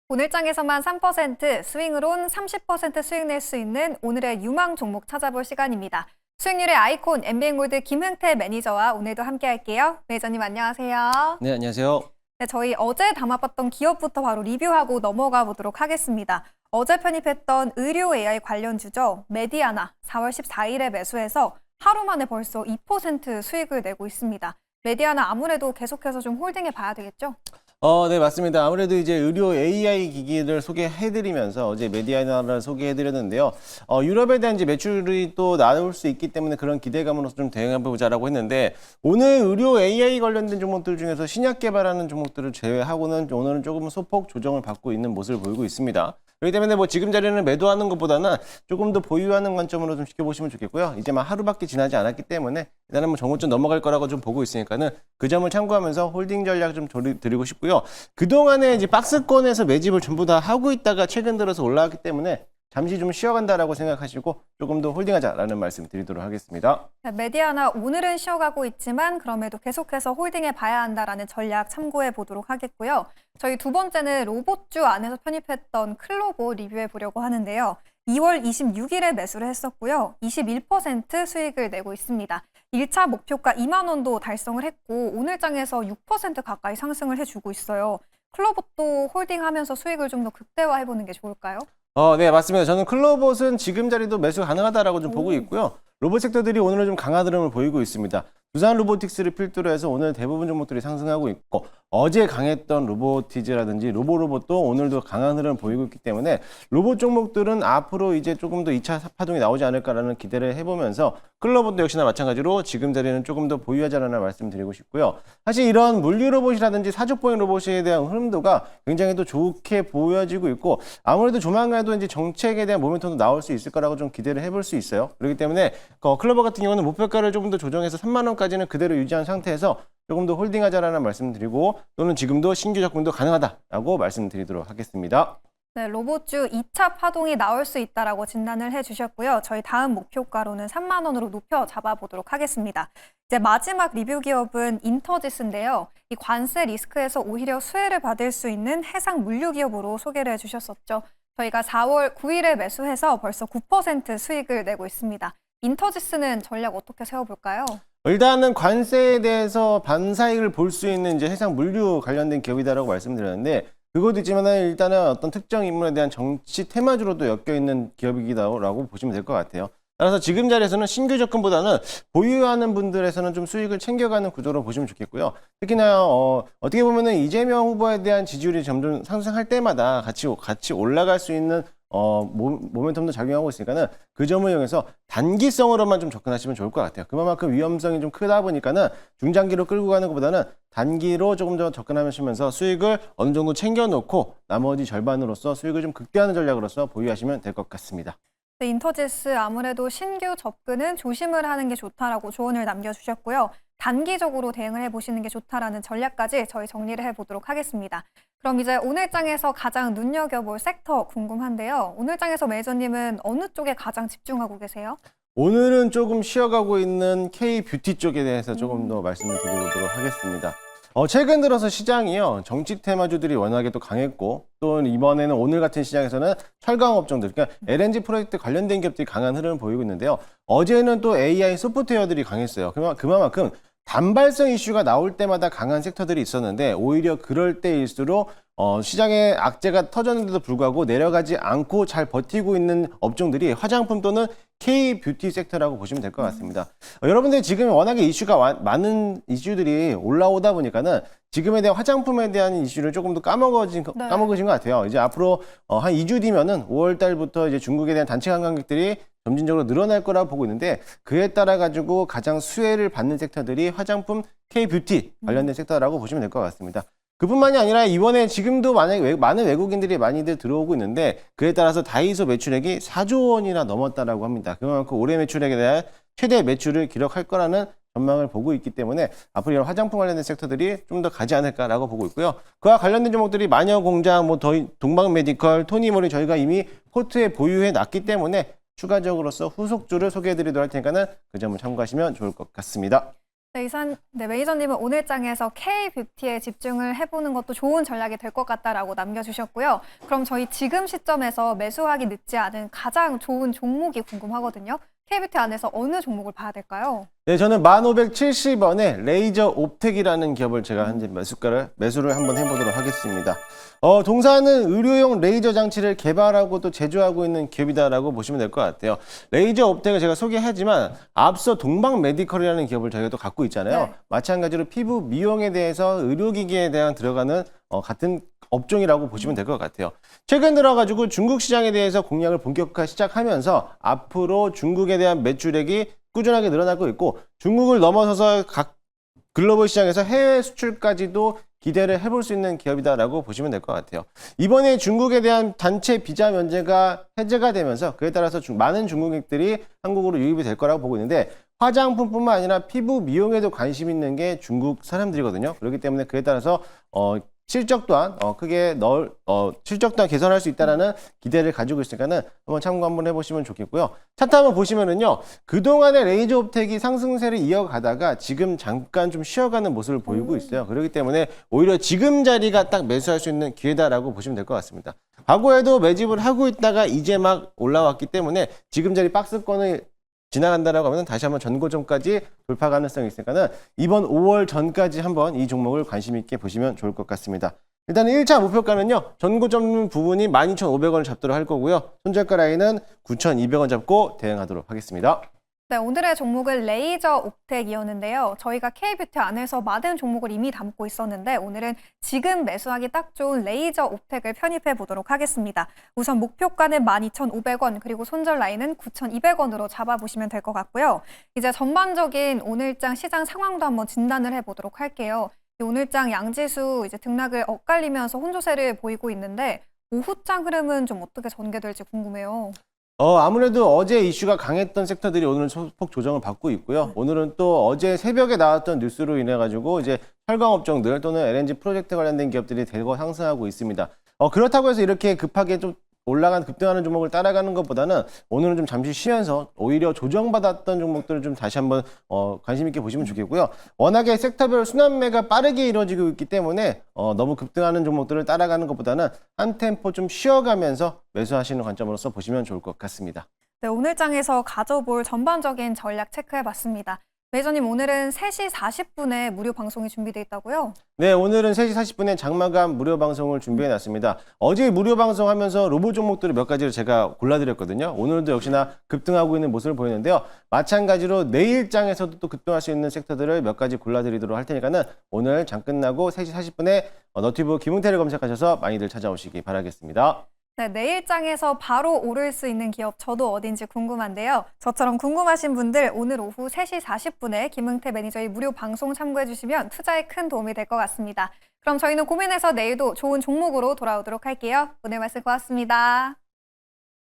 오늘장에서만 3%, 스윙으론 30% 수익 낼 수 있는 오늘의 유망 종목 찾아볼 시간입니다. 수익률의 아이콘 엠비행골드 김흥태 매니저와 오늘도 함께 할게요. 매니저님 안녕하세요. 네, 안녕하세요. 네, 저희 어제 담아봤던 기업부터 바로 리뷰하고 넘어가 보도록 하겠습니다. 어제 편입했던 의료 AI 관련주죠. 메디아나 4월 14일에 매수해서 하루 만에 벌써 2% 수익을 내고 있습니다. 메디아나 아무래도 계속해서 좀 홀딩해 봐야 되겠죠? 네, 맞습니다. 아무래도 이제 의료 AI 기기를 소개해드리면서 어제 메디아나를 소개해드렸는데요. 유럽에 대한 이제 매출이 또 나올 수 있기 때문에 그런 기대감으로서 좀 대응해보자라고 했는데, 오늘 의료 AI 관련된 종목들 중에서 신약 개발하는 종목들을 제외하고는 오늘은 조금 소폭 조정을 받고 있는 모습을 보이고 있습니다. 그렇기 때문에 뭐 지금 자리는 매도하는 것보다는 조금 더 보유하는 관점으로 좀 지켜보시면 좋겠고요. 이제 막 하루밖에 지나지 않았기 때문에 일단은 뭐 정고점 넘어갈 거라고 좀 보고 있으니까는 그 점을 참고하면서 홀딩 전략 좀 드리고 싶고요. 그동안에 이제 박스권에서 매집을 전부 다 하고 있다가 최근 들어서 올라왔기 때문에 잠시 좀 쉬어간다라고 생각하시고 조금 더 홀딩하자라는 말씀 드리도록 하겠습니다. 메디아나 오늘은 쉬어가고 있지만 그럼에도 계속해서 홀딩해 봐야 한다라는 전략 참고해 보도록 하겠고요. 저희 두 번째는 로봇주 안에서 편입했던 클로보 리뷰해 보려고 하는데요. 2월 26일에 매수를 했었고요. 21% 수익을 내고 있습니다. 1차 목표가 2만 원도 달성을 했고 오늘장에서 6% 가까이 상승을 해주고 있어요. 클로봇도 홀딩하면서 수익을 좀 더 극대화해 보는 게 좋을까요? 네, 맞습니다. 저는 클로봇은 지금 자리도 매수 가능하다라고 좀 보고 있고요. 로봇 섹터들이 오늘은 좀 강한 흐름을 보이고 있습니다. 두산 로보틱스를 필두로 해서 오늘 대부분 종목들이 상승하고 있고, 어제 강했던 로보티즈라든지 로보로봇도 오늘도 강한 흐름을 보이고 있기 때문에 로봇 종목들은 앞으로 이제 조금 더 2차 파동이 나오지 않을까라는 기대를 해보면서 클로봇도 역시나 마찬가지로 지금 자리는 조금 더 보유하자라는 말씀 드리고 싶고요. 사실 이런 물류 로봇이라든지 사족보행 로봇에 대한 흐름도가 굉장히 또 좋게 보여지고 있고, 아무래도 조만간에도 이제 정책에 대한 모멘텀도 나올 수 있을 거라고 좀 기대를 해볼 수 있어요. 그렇기 때문에 클로버 같은 경우는 목표가를 조금 더 조정해서 3만 원까지는 그대로 유지한 상태에서 조금 더 홀딩하자라는 말씀드리고, 또는 지금도 신규 접근도 가능하다라고 말씀드리도록 하겠습니다. 네, 로봇주 2차 파동이 나올 수 있다라고 진단을 해주셨고요. 저희 다음 목표가로는 3만 원으로 높여 잡아보도록 하겠습니다. 이제 마지막 리뷰 기업은 인터지스인데요. 이 관세 리스크에서 오히려 수혜를 받을 수 있는 해상 물류 기업으로 소개를 해주셨었죠. 저희가 4월 9일에 매수해서 벌써 9% 수익을 내고 있습니다. 인터지스는 전략 어떻게 세워볼까요? 일단은 관세에 대해서 반사익을 볼 수 있는 이제 해상 물류 관련된 기업이다라고 말씀드렸는데, 그것도 있지만 일단은 어떤 특정 인물에 대한 정치 테마주로도 엮여 있는 기업이기라고 보시면 될 것 같아요. 따라서 지금 자리에서는 신규 접근보다는 보유하는 분들에서는 좀 수익을 챙겨가는 구조로 보시면 좋겠고요. 특히나 어떻게 보면은 이재명 후보에 대한 지지율이 점점 상승할 때마다 같이 올라갈 수 있는 모멘텀도 작용하고 있으니까는 그 점을 이용해서 단기성으로만 좀 접근하시면 좋을 것 같아요. 그만큼 위험성이 좀 크다 보니까는 중장기로 끌고 가는 것보다는 단기로 조금 더 접근하시면서 수익을 어느 정도 챙겨놓고 나머지 절반으로서 수익을 좀 극대화하는 전략으로서 보유하시면 될 것 같습니다. 네, 인터지스 아무래도 신규 접근은 조심을 하는 게 좋다라고 조언을 남겨주셨고요. 단기적으로 대응을 해보시는 게 좋다라는 전략까지 저희 정리를 해보도록 하겠습니다. 그럼 이제 오늘장에서 가장 눈여겨볼 섹터 궁금한데요. 오늘장에서 매니저님은 어느 쪽에 가장 집중하고 계세요? 오늘은 조금 쉬어가고 있는 K-뷰티 쪽에 대해서 조금 더 말씀을 드리도록 하겠습니다. 최근 들어서 시장이요, 정치 테마주들이 워낙에 또 강했고, 또 이번에는 오늘 같은 시장에서는 철강 업종들, 그러니까 LNG 프로젝트 관련된 기업들이 강한 흐름을 보이고 있는데요. 어제는 또 AI 소프트웨어들이 강했어요. 그만큼 단발성 이슈가 나올 때마다 강한 섹터들이 있었는데, 오히려 그럴 때일수록 시장에 악재가 터졌는데도 불구하고 내려가지 않고 잘 버티고 있는 업종들이 화장품 또는 K-뷰티 섹터라고 보시면 될 것 같습니다. 여러분들 지금 워낙에 이슈가 많은 이슈들이 올라오다 보니까는 지금에 대한 화장품에 대한 이슈를 조금 더 까먹으신 것 같아요. 이제 앞으로 한 2주 뒤면은 5월 달부터 이제 중국에 대한 단체 관광객들이 점진적으로 늘어날 거라고 보고 있는데, 그에 따라 가지고 가장 수혜를 받는 섹터들이 화장품 K-뷰티 관련된 섹터라고 보시면 될 것 같습니다. 그뿐만이 아니라 이번에 지금도 만약에 많은 외국인들이 많이들 들어오고 있는데, 그에 따라서 다이소 매출액이 4조 원이나 넘었다라고 합니다. 그만큼 올해 매출액에 대한 최대 매출을 기록할 거라는 전망을 보고 있기 때문에 앞으로 이런 화장품 관련된 섹터들이 좀 더 가지 않을까라고 보고 있고요. 그와 관련된 종목들이 마녀공장, 동방메디컬, 토니모리 저희가 이미 포트에 보유해 놨기 때문에 추가적으로서 후속주를 소개해드리도록 할 테니까는 그 점을 참고하시면 좋을 것 같습니다. 네, 매니저님은 오늘장에서 K뷰티에 집중을 해보는 것도 좋은 전략이 될 것 같다라고 남겨주셨고요. 그럼 저희 지금 시점에서 매수하기 늦지 않은 가장 좋은 종목이 궁금하거든요. K뷰티 안에서 어느 종목을 봐야 될까요? 네, 저는 1570원에 레이저 옵텍이라는 기업을 제가 현재 매수를 한번 해보도록 하겠습니다. 동사는 의료용 레이저 장치를 개발하고 또 제조하고 있는 기업이다라고 보시면 될 것 같아요. 레이저 옵텍을 제가 소개하지만 앞서 동방 메디컬이라는 기업을 저희가 또 갖고 있잖아요. 네. 마찬가지로 피부 미용에 대해서 의료기기에 대한 들어가는 같은 업종이라고 보시면 될 것 같아요. 최근 들어가지고 중국 시장에 대해서 공략을 본격화 시작하면서 앞으로 중국에 대한 매출액이 꾸준하게 늘어나고 있고 중국을 넘어서서 각 글로벌 시장에서 해외 수출까지도 기대를 해볼 수 있는 기업이다라고 보시면 될 것 같아요. 이번에 중국에 대한 단체 비자 면제가 해제가 되면서 그에 따라서 많은 중국인들이 한국으로 유입이 될 거라고 보고 있는데 화장품뿐만 아니라 피부 미용에도 관심 있는 게 중국 사람들이거든요. 그렇기 때문에 그에 따라서 실적 또한 실적 또한 개선할 수 있다라는 기대를 가지고 있으니까는 한번 참고 한번 해보시면 좋겠고요. 차트 한번 보시면은요, 그동안의 레이저 옵텍이 상승세를 이어가다가 지금 잠깐 좀 쉬어가는 모습을 보이고 있어요. 그렇기 때문에 오히려 지금 자리가 딱 매수할 수 있는 기회다라고 보시면 될 것 같습니다. 과거에도 매집을 하고 있다가 이제 막 올라왔기 때문에 지금 자리 박스권을 지나간다라고 하면 다시 한번 전고점까지 돌파 가능성이 있으니까는 이번 5월 전까지 한번 이 종목을 관심 있게 보시면 좋을 것 같습니다. 일단 1차 목표가는요. 전고점 부분이 12,500원을 잡도록 할 거고요. 손절가 라인은 9,200원 잡고 대응하도록 하겠습니다. 네, 오늘의 종목은 레이저 옵텍이었는데요. 저희가 K뷰티 안에서 많은 종목을 이미 담고 있었는데 오늘은 지금 매수하기 딱 좋은 레이저 옵텍을 편입해 보도록 하겠습니다. 우선 목표가는 12,500원 그리고 손절 라인은 9,200원으로 잡아보시면 될 것 같고요. 이제 전반적인 오늘장 시장 상황도 한번 진단을 해보도록 할게요. 오늘장 양지수 이제 등락을 엇갈리면서 혼조세를 보이고 있는데 오후장 흐름은 좀 어떻게 전개될지 궁금해요. 아무래도 어제 이슈가 강했던 섹터들이 오늘은 소폭 조정을 받고 있고요. 오늘은 또 어제 새벽에 나왔던 뉴스로 인해 가지고 이제 철강 업종들 또는 LNG 프로젝트 관련된 기업들이 대거 상승하고 있습니다. 그렇다고 해서 이렇게 급하게 좀 급등하는 종목을 따라가는 것보다는 오늘은 좀 잠시 쉬면서 오히려 조정받았던 종목들을 좀 다시 한번 관심 있게 보시면 좋겠고요. 워낙에 섹터별 순환매가 빠르게 이루어지고 있기 때문에 너무 급등하는 종목들을 따라가는 것보다는 한 템포 좀 쉬어가면서 매수하시는 관점으로서 보시면 좋을 것 같습니다. 네, 오늘장에서 가져볼 전반적인 전략 체크해봤습니다. 매니저님, 오늘은 3시 40분에 무료 방송이 준비되어 있다고요? 네, 오늘은 3시 40분에 장마감 무료 방송을 준비해놨습니다. 어제 무료 방송하면서 로봇 종목들을 몇 가지를 제가 골라드렸거든요. 오늘도 역시나 급등하고 있는 모습을 보이는데요. 마찬가지로 내일장에서도 또 급등할 수 있는 섹터들을 몇 가지 골라드리도록 할 테니까는 오늘 장 끝나고 3시 40분에 너튜브 김웅태를 검색하셔서 많이들 찾아오시기 바라겠습니다. 네, 내일장에서 바로 오를 수 있는 기업 저도 어딘지 궁금한데요. 저처럼 궁금하신 분들 오늘 오후 3시 40분에 김응태 매니저의 무료 방송 참고해 주시면 투자에 큰 도움이 될 것 같습니다. 그럼 저희는 고민해서 내일도 좋은 종목으로 돌아오도록 할게요. 오늘 말씀 고맙습니다.